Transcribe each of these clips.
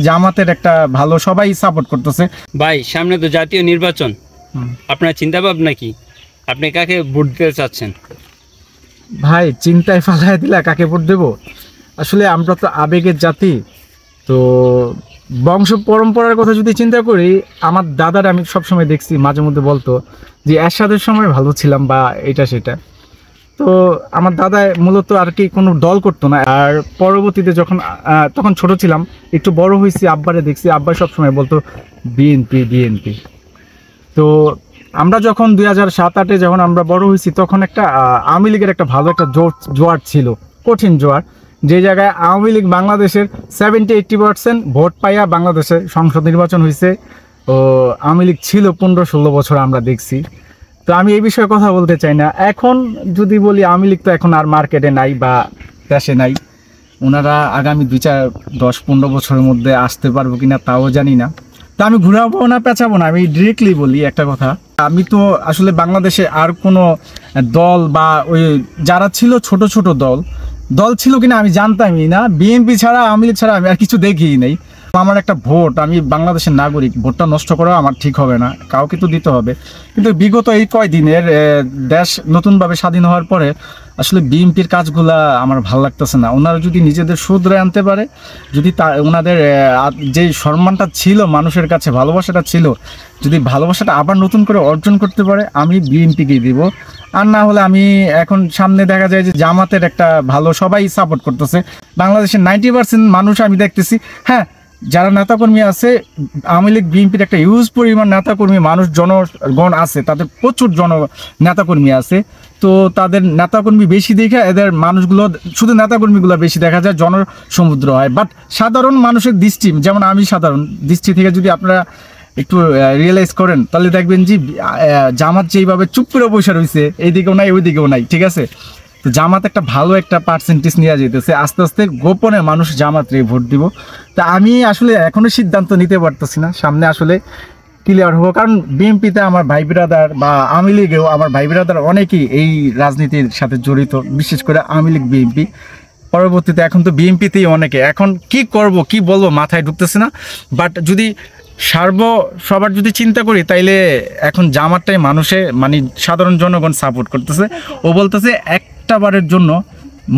জামাতের একটা ভালো, সবাই সাপোর্ট করতেছে। ভাই সামনে তো জাতীয় নির্বাচন, আপনার চিন্তা ভাবনা কি? আপনি কাকে ভোট দিতে চাচ্ছেন? ভাই চিন্তায় ফালায় দিলা কাকে ভোট দেবো? আসলে আমরা তো আবেগের জাতি, তো বংশ পরম্পরার কথা যদি চিন্তা করি, আমার দাদার আমি সবসময় দেখছি মাঝে মধ্যে বলতো যে এরশাদের সময় ভালো ছিলাম বা এটা সেটা। তো আমার দাদা মূলত আর কি কোনো দল করতো না। আর পরবর্তীতে যখন তখন ছোট ছিলাম, একটু বড় হয়েছি, আব্বারে দেখছি, আব্বা সবসময় বলতো বিএনপি বিএনপি। তো আমরা যখন 2007-08 যখন আমরা বড় হয়েছি, তখন একটা আওয়ামী লীগের একটা ভালো একটা জোয়ার ছিল, কঠিন জোয়ার, যে জায়গায় আওয়ামী লীগ বাংলাদেশের 70-80% ভোট পাইয়া বাংলাদেশে সংসদ নির্বাচন হয়েছে। ও আওয়ামী লীগ ছিল 15-16 বছর আমরা দেখছি। তো আমি এই বিষয়ে কথা বলতে চাই না। এখন যদি বলি, আওয়ামী লীগ তো এখন আর মার্কেটে নাই বা দেশে নাই। ওনারা আগামী 2-4-10-15 বছরের মধ্যে আসতে পারবো কিনা তাও জানি না। তা আমি ঘুরাবো না, পেঁচাবো না, আমি ডিরেক্টলি বলি একটা কথা। আমি তো আসলে বাংলাদেশে আর কোনো দল বা ওই যারা ছিল ছোট ছোট দল ছিল কিনা আমি জানতামই না। বিএনপি ছাড়া, আওয়ামী লীগ ছাড়া আমি আর কিছু দেখিই নাই। আমার একটা ভোট, আমি বাংলাদেশের নাগরিক, ভোটটা নষ্ট করা আমার ঠিক হবে না, কাউকে তো দিতে হবে। কিন্তু বিগত এই কয়দিনের দেশ নতুনভাবে স্বাধীন হওয়ার পরে আসলে বিএনপির কাজগুলা আমার ভালো লাগতেছে না। ওনারা যদি নিজেদের শুধরে আনতে পারে, যদি ওনাদের যে সম্মানটা ছিল মানুষের কাছে, ভালোবাসাটা ছিল, যদি ভালোবাসাটা আবার নতুন করে অর্জন করতে পারে, আমি বিএনপিকেই দিব। আর না হলে আমি এখন সামনে দেখা যায় যে জামাতের একটা ভালো, সবাই সাপোর্ট করতেছে। বাংলাদেশের 90% মানুষ আমি দেখতেছি, হ্যাঁ যারা নেতাকর্মী আছে, আওয়ামী লীগ বিএনপির একটা হিউজ পরিমাণ নেতাকর্মী মানুষ জনগণ আছে, তাদের প্রচুর নেতাকর্মী আছে। তো তাদের নেতাকর্মী বেশি দেখে এদের মানুষগুলো, শুধু নেতাকর্মীগুলো বেশি দেখা যায়, জনসমুদ্র হয়। বাট সাধারণ মানুষের দৃষ্টি, যেমন আমি সাধারণ দৃষ্টি থেকে যদি আপনারা একটু রিয়েলাইজ করেন, তাহলে দেখবেন যে জামাত যেইভাবে চুপ করে বসে রয়েছে, এইদিকেও নাই ওইদিকেও নাই, ঠিক আছে? তো জামাত একটা ভালো একটা পার্সেন্টেজ নিয়ে যেতেছে, আস্তে আস্তে গোপনে মানুষ জামাতরে ভোট দিব। তা আমি আসলে এখনো সিদ্ধান্ত নিতে পারতেছি না, সামনে আসলে ক্লিয়ার হবো। কারণ বিএনপিতে আমার ভাই বিরাদার বা আওয়ামী লীগেও আমার ভাই বিরাদার অনেকেই এই রাজনীতির সাথে জড়িত, বিশেষ করে আওয়ামী লীগ বিএনপি। পরবর্তীতে এখন তো বিএনপিতেই অনেকে, এখন কি করব কি বলবো মাথায় ঢুকতেছে না। বাট যদি সবার যদি চিন্তা করি, তাইলে এখন জামাতটাই মানুষে, মানে সাধারণ জনগণ সাপোর্ট করতেছে। ও বলতেছে একটা বারের জন্য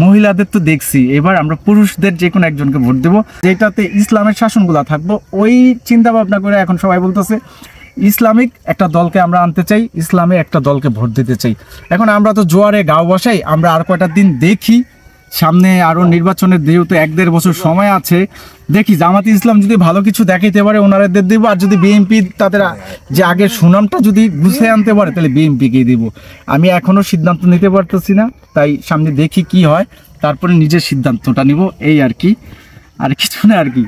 মহিলাদের তো দেখছি, এবার আমরা পুরুষদের যে কোনো একজনকে ভোট দেবো, যেটাতে ইসলামের শাসনগুলো থাকবো। ওই চিন্তা ভাবনা করে এখন সবাই বলতেছে ইসলামিক একটা দলকে আমরা আনতে চাই, ইসলামে একটা দলকে ভোট দিতে চাই। এখন আমরা তো জোয়ারে গাও বসাই, আমরা আর কয়টা দিন দেখি, সামনে আরও নির্বাচনের যেহেতু 1-1.5 বছর সময় আছে, দেখি জামাতে ইসলাম যদি ভালো কিছু দেখাইতে পারে ওনারাদের দেবো। আর যদি বিএনপি তাদের যে আগের সুনামটা যদি গুছিয়ে আনতে পারে, তাহলে বিএনপিকেই দেব। আমি এখনও সিদ্ধান্ত নিতে পারতেছি না, তাই সামনে দেখি কি হয়, তারপরে নিজের সিদ্ধান্তটা নিব, এই আর কি, আর কিছু না আর কি।